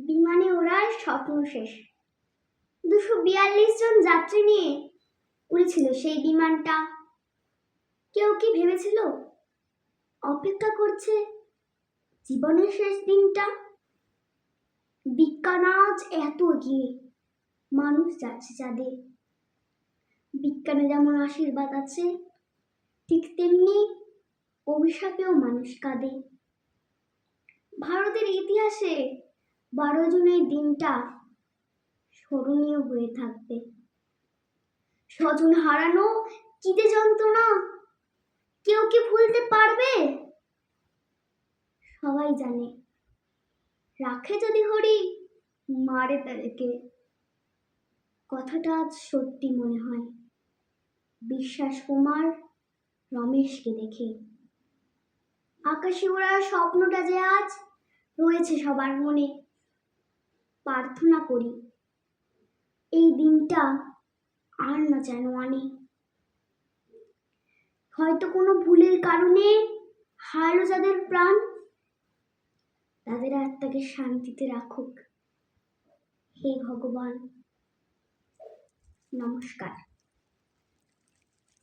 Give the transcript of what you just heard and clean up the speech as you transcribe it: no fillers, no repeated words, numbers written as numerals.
বিমানে ওড়ার স্বপ্ন শেষ। 242 জন যাত্রী নিয়ে উড়েছিল সেই বিমানটা। কেউ কি ভেবেছিল অপেক্ষা করছে জীবনের শেষ দিনটা? বিজ্ঞান আজ এত এগিয়ে, মানুষ যাচ্ছে চাঁদে। বিজ্ঞানে যেমন আশীর্বাদ আছে, ঠিক তেমনি অভিশাপেও মানুষ কাঁদে। ভারতের ইতিহাসে 12 জুনের দিনটা স্মরণীয় হয়ে থাকবে। স্বজন হারানো কি যে যন্ত্রণা, কেউ কি ভুলতে পারবে? সবাই জানে, রাখে যদি হরি, মারে তাদেরকে। কথাটা আজ সত্যি মনে হয় বিশ্বাস কুমার রমেশকে দেখে। আকাশে ওড়ার স্বপ্নটা যে আজ রয়েছে সবার মনে। প্রার্থনা করি এই দিনটা আর না যেন আনে। হয়তো কোনো ভুলের কারণে হারালো যাদের প্রাণ, তাদের আত্মাকে শান্তিতে রাখুক হে ভগবান। নমস্কার।